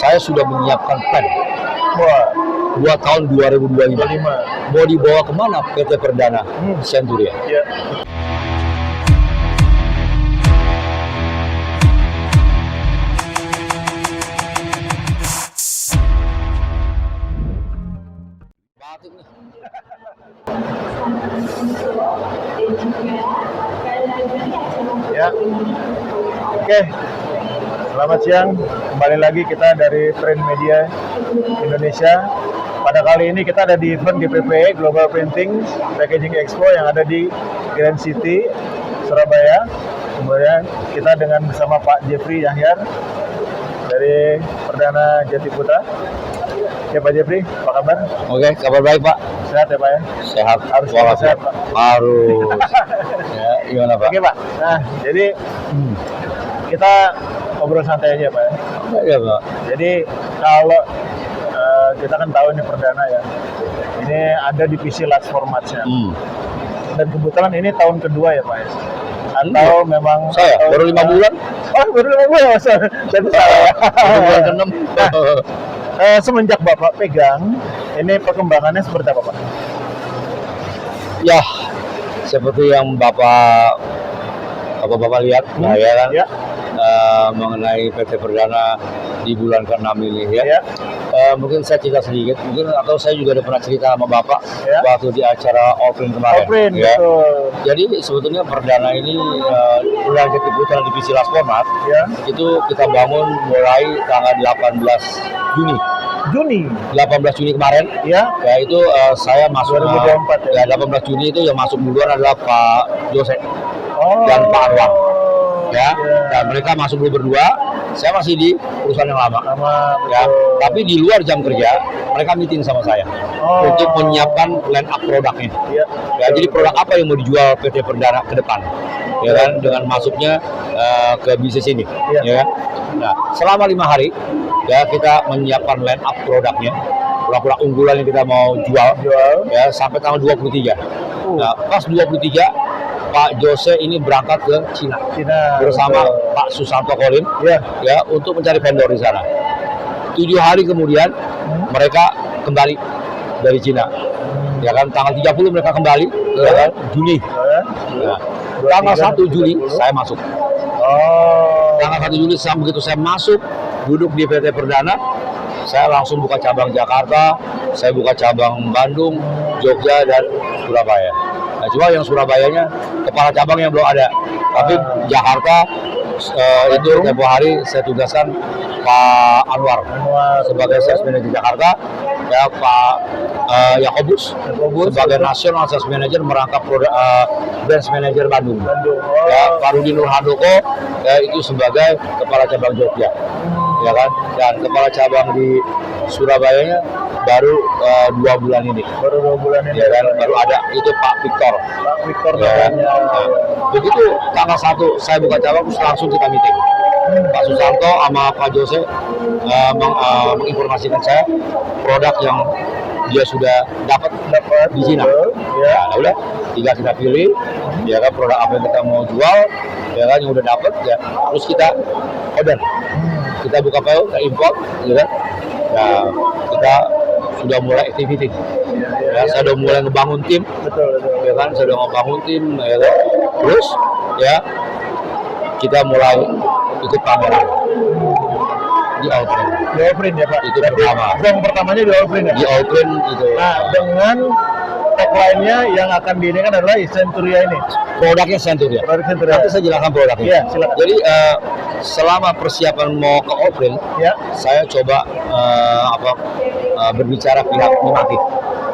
saya sudah menyiapkan plan. Wah, Buat tahun 2025. Mau dibawa kemana PT Perdana Centuria? ya. Batik nih. Ya. Oke. Selamat siang. Kembali lagi kita dari Print Media Indonesia. Pada kali ini kita ada di event GPPE Global Printing Packaging Expo yang ada di Grand City, Surabaya. Kemudian kita dengan bersama Pak Jeffrey Yahyar dari Perdana Jatiputra. Ya Pak Jeffrey, apa kabar? Oke, kabar baik Pak. Sehat ya Pak ya? Sehat. Harus sehat Pak. Harus. Ya, gimana Pak? Oke Pak. Nah, jadi kita ngobrol santai aja Pak ya. Iya Pak. Jadi kalau kita kan tahu ini Perdana ya, ini ada divisi large formatnya. Dan kebetulan ini tahun kedua ya Pak ya. Atau memang Saya baru 5 bulan. Oh baru 5 bulan Mas. Jadi salah ya. Bulan ke-6. Semenjak Bapak pegang, ini perkembangannya seperti apa Pak? Ya, seperti yang Bapak lihat, nah, ya kan, Ya. mengenai PT Perdana di bulan ke-6 ini ya. Ya. Mungkin saya cerita sedikit, mungkin atau saya juga udah pernah cerita sama Bapak Ya. waktu di acara Offline kemarin. Offline, ya. betul. Jadi sebetulnya Perdana ini Perdana Jatiputra divisi Las Format Ya. itu kita bangun mulai tanggal 18 Juni. 18 Juni kemarin, Ya. ya itu saya masuk 2024 ya. 18 Juni itu yang masuk duluan adalah Pak Jose Oh. dan Pak Anwar, ya. Ya. Dan mereka masuk dulu berdua, saya masih di perusahaan yang lama, Sama, ya. betul. Tapi di luar jam kerja, mereka meeting sama saya untuk menyiapkan line up produknya. Ya. Ya, jadi produk apa yang mau dijual PT Perdana ke depan, ya kan, dengan masuknya ke bisnis ini, Ya. ya kan. Nah, selama 5 hari, ya kita menyiapkan line up produknya, produk-produk unggulan yang kita mau jual, ya sampai tanggal 23. Nah, pas 23, Pak Jose ini berangkat ke Cina bersama betul. Pak Susanto Kolin, Ya. ya untuk mencari vendor di sana. 7 hari kemudian mereka kembali dari Cina, ya kan, tanggal 30 mereka kembali, ya kan, Juni. Nah, tanggal 1 Juli saya masuk. Oh. Tanggal 1 Juli begitu saya masuk, duduk di PT Perdana, saya langsung buka cabang Jakarta, saya buka cabang Bandung, Jogja, dan Surabaya. Nah, cuma yang Surabayanya kepala cabang yang belum ada, tapi Jakarta itu tempo hari saya tugaskan Pak Anwar sebagai sales manager Jakarta, ya Pak Yakobus sebagai national sales manager merangkap branch manager Bandung. Ya, Pak Rudi Nurhandoko ya, itu sebagai kepala cabang Jogja, ya kan, dan kepala cabang di Surabayanya baru 2 bulan ini. Ya kan, baru ada itu Pak Victor. Ya, nah, begitu tanggal 1 saya buka cabang, terus langsung kita meeting. Pak Susanto sama Pak Jose menginformasikan saya produk yang dia sudah dapat di Cina. Ya, udah, tinggal kita pilih, ya kan, produk apa yang kita mau jual, ya kan, yang udah dapat, ya, terus kita order, kita buka PO, kita import, ya kan. Nah, kita sudah mulai activity. Ya, saya sudah mulai ngebangun tim, ya kan, saya sudah ngebangun tim, ya kan. Terus, ya, kita mulai ikut pameran di Allprint. Di Allprint ya Pak. Itu pertama. Yang pertamanya di Allprint ya. Di Allprint itu. Nah, dengan tagline-nya yang akan diinikan adalah Centuria ini. Produknya Centuria. Produk Centuria. Nanti saya jelaskan produknya. Iya, silakan. Jadi selama persiapan mau ke Allprint, Ya. saya coba berbicara pihak Mimaki.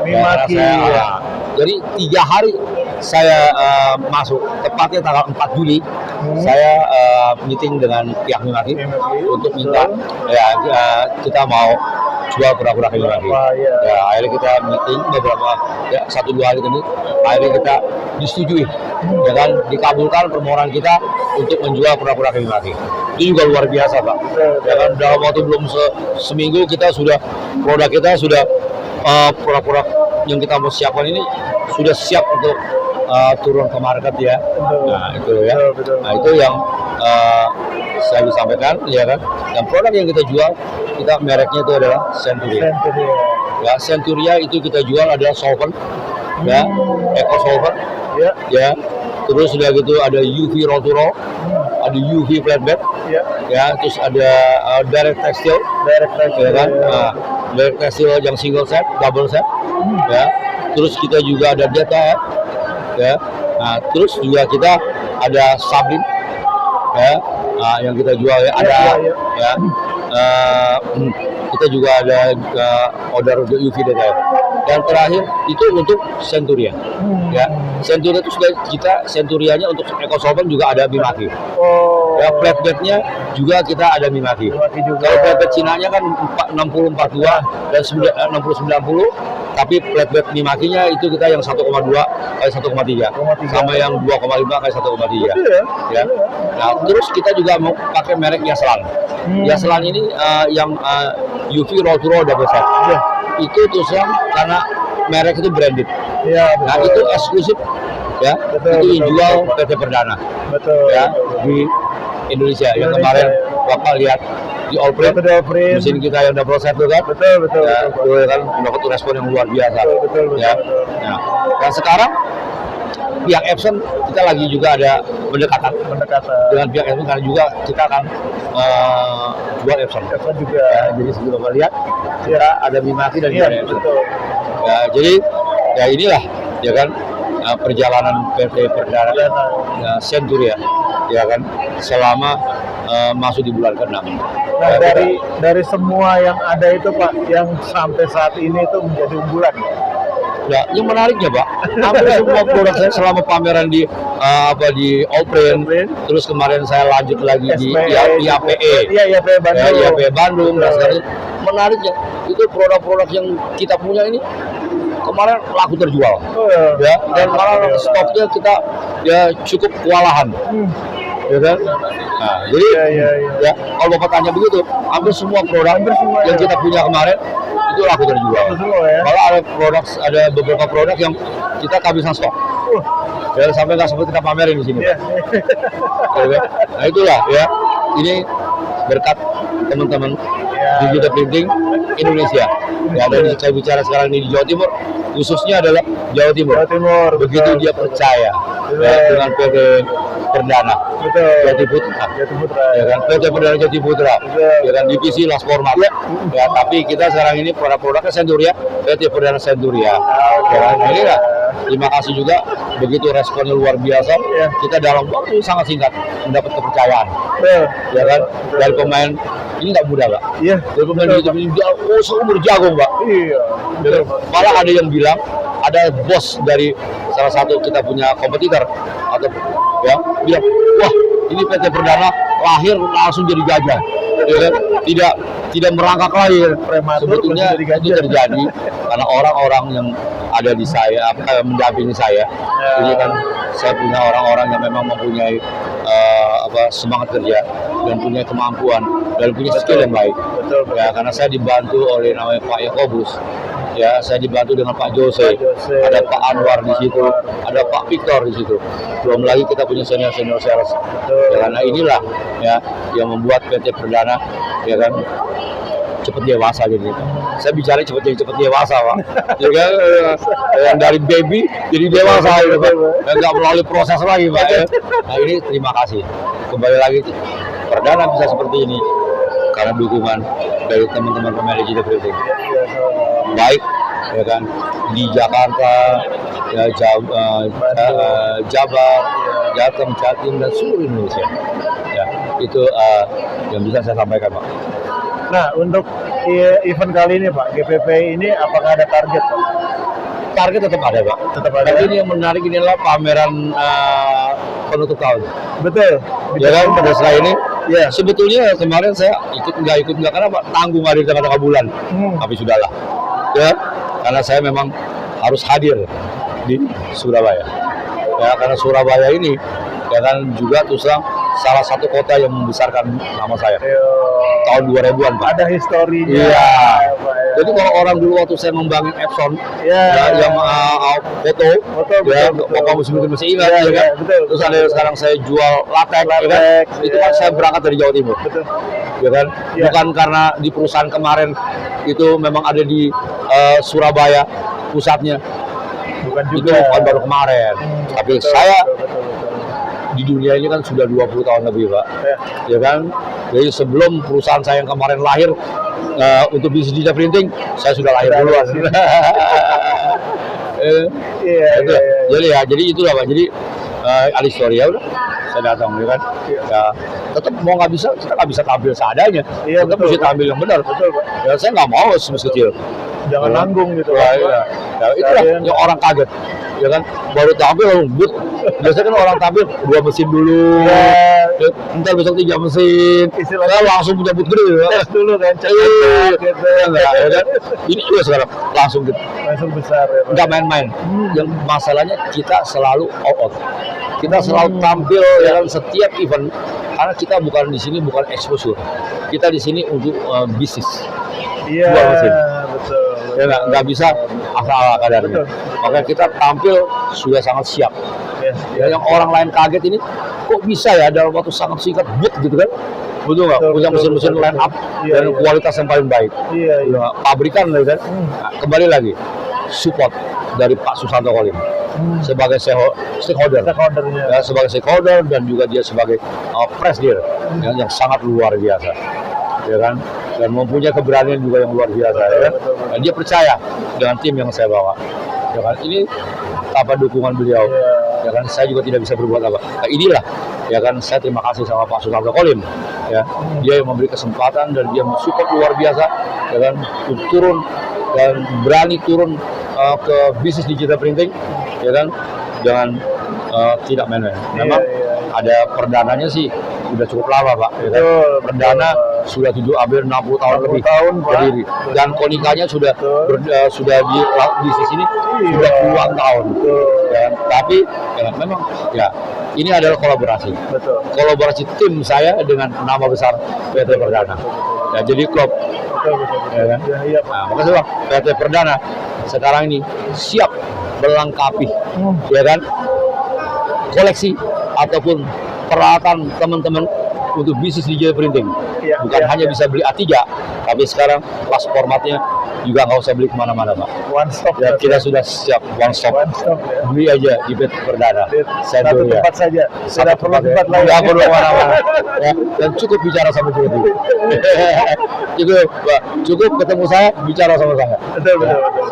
Mimaki. Ya. Jadi 3 hari saya masuk, tepatnya tanggal 4 Juli, saya meeting dengan pihak Mimaki untuk minta kita mau jual produk-produk Mimaki. Ya, akhirnya kita meeting beberapa 1-2 hari ini, akhirnya kita disetujui, ya kan, dikabulkan permohonan kita untuk menjual produk-produk Mimaki. Itu juga luar biasa Pak. Ya kan, dalam waktu belum seminggu kita sudah produk-produk yang kita mau siapkan ini sudah siap untuk turun ke market ya. Nah itu ya. Nah itu yang saya bisa sampaikan, ya kan. Dan produk yang kita jual, kita mereknya itu adalah Centuria. Centuria. Ya, Centuria itu kita jual adalah solvent, ya, eco solvent, Ya. ya. Terus sudah gitu ada UV roll to roll, ada UV flatbed, Ya. ya. Terus ada direct textile, Direct textile. ya kan. Direct textile yang single set, double set, ya. Terus kita juga ada data, ya. Nah, terus juga kita ada sablin, ya, yang kita jual, ya. Ada, ya. Kita juga ada order UV detail. Dan terakhir itu untuk Centuria, ya. Centuria itu sudah kita Centurianya untuk eco solvent juga ada Mimaki. Oh. Ya, flatbednya juga kita ada Mimaki. Mimaki juga. Kalau flatbed Cinanya kan 60-42 dan 60-90, tapi flatbed Mimakinya itu kita yang 1,2 kali 1,3 sama yang 2,5 kali 1,3. Ya. Nah, terus kita juga mau pakai merek Yaslan. Yaslan ini yang UV roll to roll double set. Ya. Itu terus karena merek itu branded. Ya, Nah, itu eksklusif, ya. Betul, Itu betul, dijual betul. PT Perdana, Betul. ya, di Indonesia. Yang kemarin Bapak lihat di All Print, Betul, print. mesin kita yang double set itu kan, Betul, betul. ya, betul. itu kan mendapat respon yang luar biasa. Betul, betul, betul, Ya. betul. Nah, dan sekarang pihak Epson kita lagi juga ada pendekatan Pendekatan. dengan pihak Epson karena juga kita akan jual Epson. Epson juga. Ya, jadi sebelum Bapak lihat, kita ada Mimaki dan Iya, juga Epson. betul. Ya, jadi ya inilah, ya kan, perjalanan PT Perdana Centuria, ya kan, selama masuk di bulan ke-6. Nah, dari semua yang ada itu Pak, yang sampai saat ini itu menjadi unggulan. Ya, yang menariknya Pak, hampir semua produk saya selama pameran di di All Print, terus kemarin saya lanjut lagi di IAPE, Iya, IAPE Bandung. ya, IAPE Bandung, dan sekarang menariknya itu produk-produk yang kita punya ini kemarin laku terjual, ya, dan malah stoknya kita ya cukup kewalahan, ya kan. Nah, jadi ya kalau Bapak tanya begitu, hampir semua produk yang kita punya kemarin itu laku terjual. Ya. Malah ada beberapa produk yang kita kehabisan stok. Ya, sampai nggak sempat kita pamerin di sini. Ya. Ya, nah itulah, ya, ini berkat teman-teman digital printing Indonesia. Ya, dan saya bicara sekarang ini di Jawa Timur, khususnya adalah Jawa Timur. Jawa Timur. Begitu betul, dia betul. percaya, ya, dengan PT Perdana Betul. Jati Putra, Jati Putra. ya kan, PT Perdana Jati Putra, Betul. ya kan, divisi Las Format. Ya, tapi kita sekarang ini produk-produknya Centuria, PT Perdana Centuria. Ya kan, nah, inilah. Terima kasih juga, begitu responnya luar biasa. Ya. Kita dalam waktu sangat singkat mendapat kepercayaan, Betul. ya kan, dari pemain ini nggak mudah, Pak. Iya. Dari pemain Betul, itu ini seumur jagung, Pak. Iya. Ya, malah ada yang bilang, ada bos dari salah satu kita punya kompetitor atau ya bilang, wah ini PT Perdana lahir langsung jadi gajah, ya kan? Tidak merangkak lahir. Prematur Sebetulnya langsung jadi gajah. itu terjadi karena orang-orang yang ada di saya, mendampingi saya. Ini kan saya punya orang-orang yang memang mempunyai semangat kerja dan punya kemampuan dan punya skill yang baik. Betul. Ya, karena saya dibantu oleh namanya Pak Yakobus. Ya, saya dibantu dengan Pak Jose, ada Pak Anwar di situ, ada Pak Victor di situ. Belum lagi kita punya senior sales. Ya, karena inilah ya yang membuat PT Perdana, ya kan, cepat dewasa jadi. Saya bicara cepat dewasa, Pak. Ya kan, yang dari baby jadi dewasa, gitu, Pak. Dan nggak melalui proses lagi, Pak. Ya. Nah, ini terima kasih. Kembali lagi, Perdana bisa seperti ini karena dukungan dari teman-teman pemain digital printing. Baik, ya kan, di Jakarta, ya, Jabar, Jateng, Jatim, dan seluruh Indonesia. Ya, itu yang bisa saya sampaikan, Pak. Nah, untuk event kali ini Pak, GPP ini apakah ada target Pak? Target tetap ada, Pak. Tetap ada. Tapi ini yang menarik ini adalah pameran penutup tahun. Betul. Ya kan, pada setelah ini, Ya. sebetulnya kemarin saya ikut nggak karena Pak, tanggung hari tengah-tengah bulan. Tapi sudahlah, ya, karena saya memang harus hadir di Surabaya. Ya, karena Surabaya ini, ya kan, juga terus terang salah satu kota yang membesarkan nama saya. Tahun 2000-an, Pak. Ada historinya. Iya. Pak, ya. Jadi kalau orang dulu waktu saya membangun Epson, Ya. yang foto, ya, Bapak mungkin masih ingat, Ya, ya kan? betul. Terus ada sekarang saya jual latex, ya kan? Latex, Itu ya. kan saya berangkat dari Jawa Timur, Betul. ya kan? Ya. Bukan karena di perusahaan kemarin itu memang ada di Surabaya pusatnya, Bukan itu juga. bukan baru kemarin. Tapi Betul, saya betul. di dunia ini kan sudah 20 tahun lebih, Pak. Ya. Ya kan? Jadi sebelum perusahaan saya yang kemarin lahir untuk bisnis digital printing, saya sudah lahir Sudah duluan. Iya, Itu, jadi itu lah, Pak. Jadi ada story, ya udah, saya datang, ya kan? Ya, tetap mau nggak bisa, kita nggak bisa tampil seadanya. Iya, Tetap betul, mesti Pak. tampil yang benar. Betul, Pak. Ya, saya nggak mau semes kecil. Jangan Ya, nanggung gitu. Ya, Pak. iya. Ya, itulah yang orang kaget, ya kan? Baru tampil langsung but. Biasanya kan orang tampil 2 mesin dulu. Ya, Entar besok 3 mesin. Istilahnya Saya langsung punya but gede, ya. tes dulu kan, cek gitu. Ya, enggak, ya kan? Ini juga sekarang langsung gitu. Langsung besar ya, Pak. Nggak main-main. Yang masalahnya kita selalu all out. Kita selalu tampil ya kan, setiap event, karena kita bukan di sini bukan exposure. Kita di sini untuk bisnis. Iya, Jual mesin. betul. Ya nggak bisa asal kadarnya. Betul. Makanya kita tampil sudah sangat siap. Ya, Ya, yang orang lain kaget ini, kok bisa ya dalam waktu sangat singkat but gitu kan? Betul nggak? Betul, Punya betul, mesin-mesin betul, line up Iya, dan iya. kualitas yang paling baik. Iya, iya. Ya, pabrikan lah kan. Nah, kembali lagi support dari Pak Susanto Kolim sebagai stakeholder. Stakeholdernya. Ya, sebagai stakeholder dan juga dia sebagai presidir yang sangat luar biasa, ya kan, dan mempunyai keberanian juga yang luar biasa, ya kan? Betul, betul. Dan dia percaya dengan tim yang saya bawa, ya kan, ini tanpa dukungan beliau, ya kan, saya juga tidak bisa berbuat apa. Nah, inilah, ya kan, saya terima kasih sama Pak Susanto Kolim, ya, dia yang memberi kesempatan dan dia mensupport luar biasa, ya kan, untuk turun dan berani turun ke bisnis digital printing, ya kan, dengan tidak main-main. Memang ada perdananya sih udah cukup lama, Pak, ya kan? Betul, Perdana betul. sudah hampir 60 tahun 60 lebih tahun, Pak. berdiri, dan konikanya sudah Betul. sudah di bisnis ini Iya. sudah puluhan tahun, Betul. ya kan? Tapi ya, memang ya ini adalah kolaborasi tim saya dengan nama besar PT Perdana. Ya, jadi klub, Betul. ya kan? Ya, iya, Pak. Nah, makasih, Bang. PT Perdana sekarang ini siap melengkapi, ya kan, koleksi ataupun peralatan teman-teman untuk bisnis digital printing. Iya, Bukan iya, hanya iya. bisa beli A3, tapi sekarang kelas formatnya juga nggak usah beli kemana-mana, Pak. One stop. Ya, Pak. kita sudah siap one stop. One stop ya. Beli aja di PT Perdana. Satu Senturia. tempat saja. Tidak perlu tempat lain. Nggak perlu kemana-mana. Ya, dan cukup bicara sama Jody. Cukup, Pak. Cukup ketemu saya, bicara sama saya. Betul.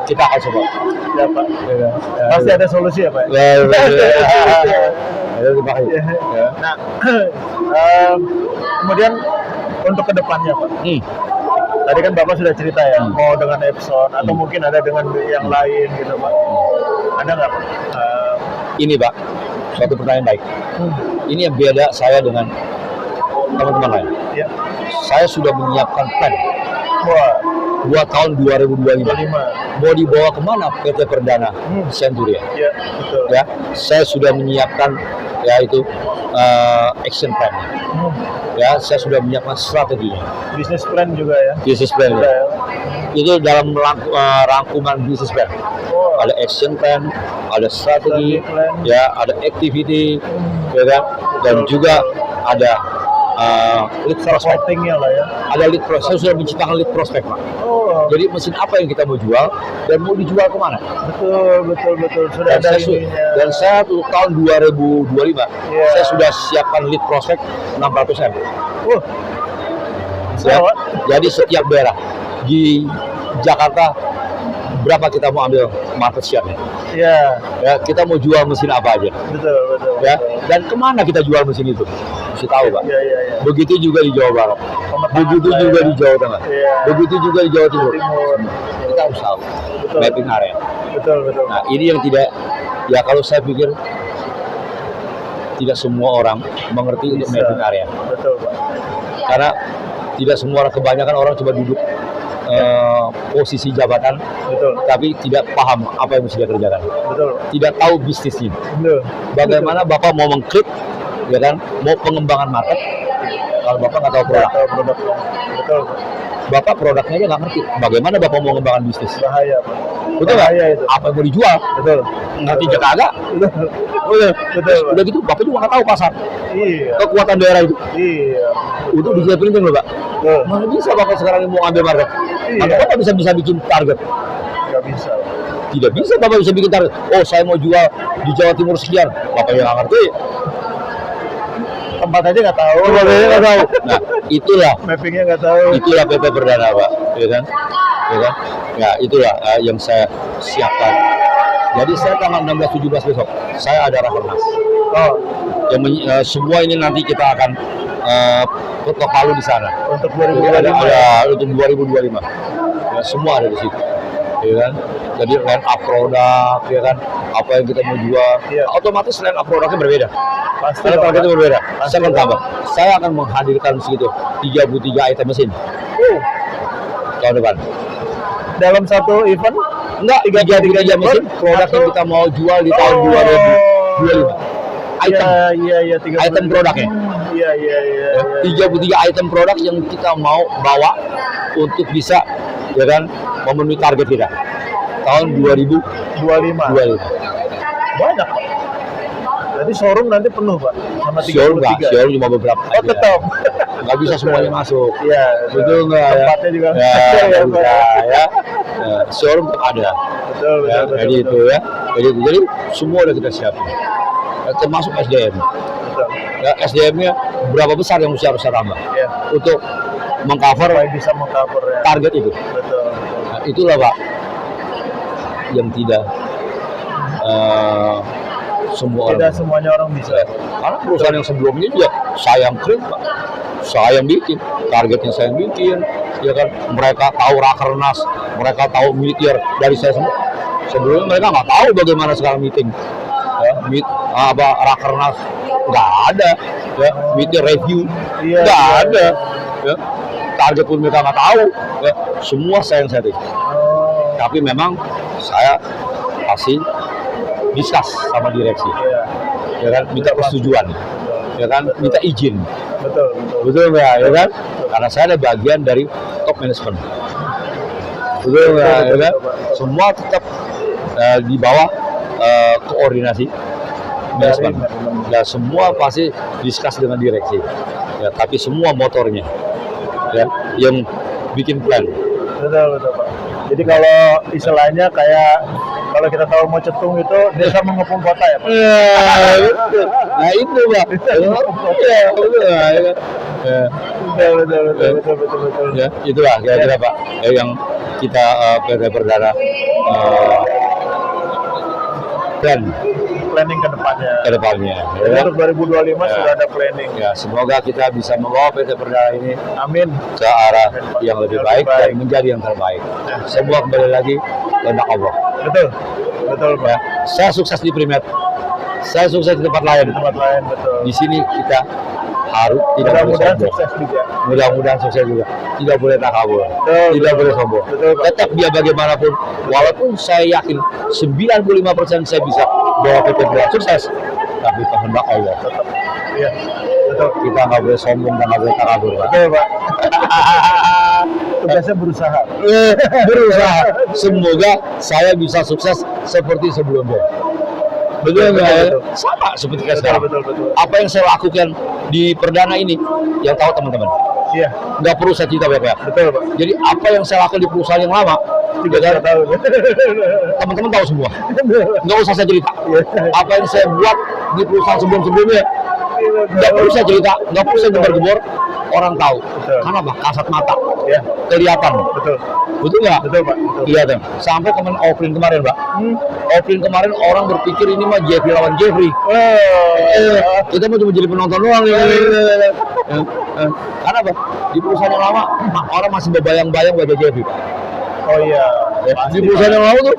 Kita akan coba. Ya, Pak. Ya, Pasti ada solusi ya, Pak. Ya, terima kasih. Ya. Nah, kemudian untuk kedepannya, Pak. Tadi kan Bapak sudah cerita ya, mau dengan Epson atau mungkin ada dengan yang lain gitu, Pak. Ada nggak, Pak? Ini, Pak, suatu pertanyaan baik. Ini yang beda saya dengan teman-teman lain. Ya. Saya sudah menyiapkan plan Wah, buat tahun 2025. 5. Mau dibawa kemana PT Perdana Senturia? Ya, betul. Ya, saya sudah menyiapkan yaitu action plan. Ya, saya sudah menyiapkan strateginya. Bisnis plan juga ya. Business plan. Sudah ya. Itu dalam rangkuman business plan. Oh, Ada action plan, ada strategi, Strategi plan. ya, ada activity, ya kan? Dan juga ada lead prospect. Marketingnya lah ya. Ada lead prospect. Saya sudah menciptakan lead prospect, Pak. Oh, Jadi mesin apa yang kita mau jual dan mau dijual kemana? betul. Sudah Dan ada saya, ininya. dan saya tuh tahun 2025 Iya. saya sudah siapkan lead prospect 600M. Wah, Ya. Pak. Jadi setiap daerah di Jakarta berapa kita mau ambil market share-nya? Ya, Ya, kita mau jual mesin apa aja? betul. Ya, dan kemana kita jual mesin itu? Mesti tahu, Pak. Iya. Begitu juga di Jawa Barat, Pemetaan begitu lah juga ya. di Jawa Tengah, Iya. begitu juga di Jawa Timur. Timur. Kita harus tahu Betul. mapping area. Betul. Nah, ini yang tidak, ya kalau saya pikir tidak semua orang mengerti untuk Bisa. mapping area. Betul, Pak. Karena tidak semua orang, kebanyakan orang cuma duduk posisi jabatan, Betul. tapi tidak paham apa yang mesti dia kerjakan. Betul. Tidak tahu bisnisnya. Betul. Bagaimana Bapak mau mengklik, ya kan, mau pengembangan market, kalau Bapak nggak tahu produk. Betul, produk. Betul. Bapak produknya aja nggak ngerti. Bagaimana Bapak mau ngembangkan bisnis? Bahaya, Pak. Betul nggak? Bahaya itu. Apa yang mau dijual? Betul. Ngerti aja kagak? Betul. Udah, Betul, Pak. udah gitu, Bapak juga nggak tahu pasar. Iya. Kekuatan daerah itu. Iya. Itu disiapin loh, Pak. Betul. Mana bisa Bapak sekarang mau ambil market? Iya. Nah, Bapak bisa bikin target. Nggak bisa. Tidak bisa Bapak bisa bikin target. Oh, saya mau jual di Jawa Timur sekian. Bapak yang nggak ngerti. Tempat aja nggak tahu. Nah, itulah Mappingnya nggak tahu. itulah PT Perdana, Pak, ya kan? Ya kan? Ya, itulah yang saya siapkan. Jadi saya tanggal 16-17 besok, saya ada rakernas. Oh, Semua ini nanti kita akan ketok palu di sana. untuk Jadi 2025. ada untuk 2025. Ya, semua ada di situ. Ya kan? Jadi line up produk, ya kan? Apa yang kita mau jual, Iya. otomatis line up produknya berbeda. Pasti Karena dong, targetnya Pak. berbeda. Pasti Saya akan dong. tambah. Saya akan menghadirkan segitu 33 item mesin tahun depan. Dalam satu event Enggak, 33 mesin produk yang kita mau jual di tahun 2025. Item, Iya, 30. item produknya. Iya. 33 item produk yang kita mau bawa untuk bisa, ya kan, memenuhi target kita tahun 2025. 25. Banyak, Pak. Jadi showroom nanti penuh, Pak, sama 33. Showroom nggak, showroom cuma beberapa Oh, aja. tetap. Nggak bisa semuanya masuk. Iya, Betul nggak ya? Tempatnya juga. Ya, Iya, nggak bisa Pak. ya. Ya, showroom tetap ada. Betul, Ya, betul, jadi betul. itu ya. Jadi semua udah kita siapin. Ya, termasuk SDM. Betul. Ya, SDM-nya berapa besar yang harus saya tambah Iya. untuk mengcover Supaya bisa mengcover ya. target itu. Betul. Nah, itulah Pak yang tidak semua Tidak orang. semuanya orang bisa. Ya, karena perusahaan yang sebelumnya juga saya yang create, Pak. Saya yang bikin, targetnya saya yang bikin, ya kan. Mereka tahu rakernas, mereka tahu meteor dari saya semua. Sebelumnya mereka nggak tahu bagaimana sekarang meeting, ya, rakernas nggak ada, ya, meteor review Iya, nggak iya, ada, ya. Target pun mereka nggak tahu, ya. Semua saya yang setting. Oh, Tapi memang saya kasih discuss sama direksi, iya. ya kan, minta persetujuan, ya kan, minta izin, Betul, betul. betul nggak, ya kan? Karena saya ada bagian dari top management, betul nggak, ya kan? Semua tetap di bawah koordinasi manajemen, ya semua pasti discuss dengan direksi, ya. Tapi semua motornya, ya, yang bikin plan. Betul, Pak. Jadi kalau istilahnya kayak kalau kita tahu mau cetung itu desa mengepung kota ya, Pak. Nah itu Pak. Ya, betul. Betul. Ya, itulah kira-kira Pak yang kita PT Perdana plan Planning ke depannya. ke depannya. Jadi Ya. untuk 2025 Ya. sudah ada planning. Ya, semoga kita bisa membawa PT Perdana ini Amin. ke arah yang lebih baik dan menjadi yang terbaik. Semua kembali lagi kehendak Allah. Betul. Betul, Pak. Ya, saya sukses di Primet, saya sukses di tempat lain. Tempat lain betul. Di sini kita harus tidak boleh Mudah-mudahan sombong. sukses juga. Mudah-mudahan sukses juga. Tidak boleh takabur. Betul, Tidak betul. boleh sombong. Betul, Pak. Tetap dia bagaimanapun, walaupun saya yakin 95% saya bisa bawa PT Perdana sukses, tapi kehendak Allah. Tetap. Iya. Betul. Kita nggak boleh sombong dan nggak boleh takabur, Pak. Betul, Pak. Tugasnya berusaha. Berusaha. Semoga saya bisa sukses seperti sebelumnya. Betul nggak? Betul, betul. Sama seperti kayak Betul, sekarang. betul. Apa yang saya lakukan di Perdana ini, yang tahu teman-teman. Iya. Nggak perlu saya cerita banyak-banyak. Betul, Pak. Jadi apa yang saya lakukan di perusahaan yang lama, Tidak ya kan, tahu. teman-teman tahu semua. Nggak usah saya cerita. Apa yang saya buat di perusahaan sebelum-sebelumnya, nggak perlu saya cerita, nggak perlu saya gembar-gembor, orang tahu. Betul. Karena apa? Kasat mata, Ya. kelihatan. Betul. Betul nggak? Betul, Pak. Betul. Kelihatan. Sampai opening kemarin, Pak. Opening kemarin orang berpikir ini mah Jeffrey lawan Jeffrey. Kita mau cuma jadi penonton doang ya. Karena apa? Di perusahaan yang lama orang masih berbayang-bayang wajah Jeffrey, Pak. Oh iya. Ya, Pasti, di perusahaan Pak. yang lama tuh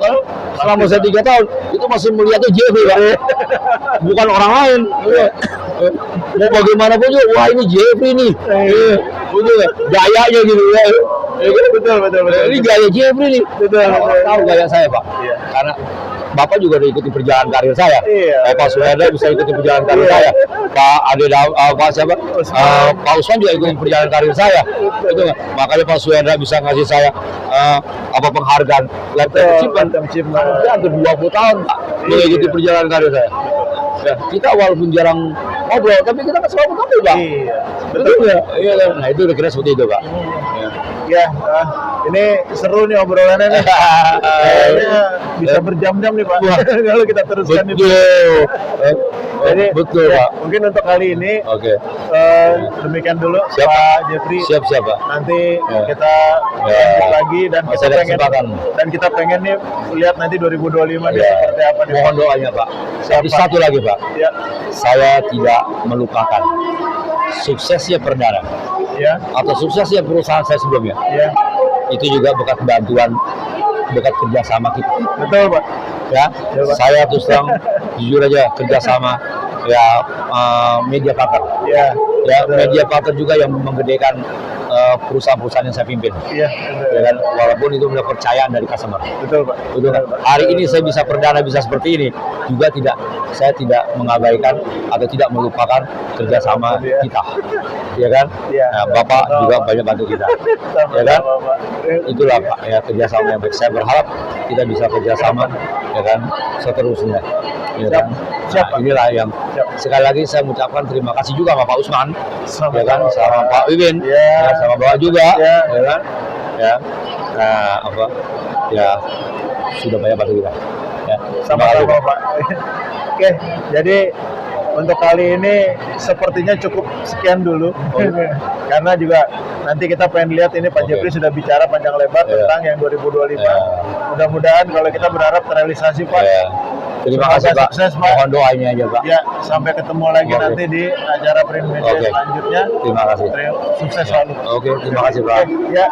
selama saya 3 tahun itu masih melihatnya Jeffrey, Pak. Bukan orang lain. Mau bagaimanapun juga, wah ini Jeffrey nih. Betul ya? Gayanya gitu ya. Betul. Ini gaya Jeffrey nih. Betul. Tahu gaya saya, Pak. Iya. Karena Bapak juga udah ikuti perjalanan karir saya. Iya. Pak Suherda bisa ikuti perjalanan karir Iya. saya. Pak siapa? Usman. Pak Usman juga ikuti perjalanan karir saya. Itu nggak? Makanya Pak Suherda bisa ngasih saya penghargaan lifetime achievement. Dia hampir 20 tahun, Pak, mengikuti Iya. perjalanan karir saya. Ya, kita walaupun jarang ngobrol, tapi kita kan selalu ketemu, Pak. Iya. Betul ya? Iya kan? Nah, itu kira seperti itu, Pak. Ya. Ya, ini seru nih obrolannya nih. Kayaknya bisa berjam-jam nih Pak. Wah. Kalau kita teruskan nih. Betul. Jadi Betul, ya, Pak. mungkin untuk kali ini Oke. demikian dulu Siap. Pak Jeffrey. Siap, Pak. Nanti Ya. kita Ya. lanjut lagi dan Masih kita ada pengen kesempatan. dan kita pengen nih lihat nanti 2025 nih Ya. seperti apa nih. Mohon doanya, Pak. Tapi Siap, Pak. satu lagi, Pak. Ya, Saya tidak melupakan suksesnya Perdana ya, atau suksesnya perusahaan saya sebelumnya. ya. Itu juga berkat bantuan, berkat kerjasama kita. Betul Pak. Ya, Ya, Pak. saya terus terang jujur aja kerjasama ya media partner. Ya, Ya, betul. media partner juga yang menggedekan perusahaan-perusahaan yang saya pimpin. Iya, Ya kan, walaupun itu punya kepercayaan dari customer. betul Pak. Betul kan? Hari ini saya bisa Perdana bisa seperti ini juga saya tidak mengabaikan atau tidak melupakan kerjasama Iya. kita, ya kan? Iya. Nah, Bapak juga banyak bantu kita, ya kan? Sama-sama, Pak. Itulah Pak, ya kerjasama yang baik. Saya berharap kita bisa kerjasama, ya kan, seterusnya, ya kan? Siap, Nah, Pak. inilah yang Siap. sekali lagi saya mengucapkan terima kasih juga sama Pak Usman, Sama-sama, ya kan, sama Pak. Pak Wiwin, Ya. ya, sama Bapak juga, Ya. ya kan? Ya, nah, ya sudah banyak bantu kita. Ya, terima kasih, Sama-sama Pak. Pak. Oke, jadi untuk kali ini sepertinya cukup sekian dulu. Karena juga nanti kita pengen lihat ini Pak Oke. Jeffrey sudah bicara panjang lebar Ya. tentang yang 2025. Ya. Mudah-mudahan kalau kita berharap terrealisasi Pak. Ya. Terima Semoga kasih Pak. sukses, Pak. Mohon doanya aja Pak. Ya, sampai ketemu lagi Oke. nanti di acara print media Oke. selanjutnya. Terima kasih. Sukses selalu. Oke, terima kasih Pak. Ya.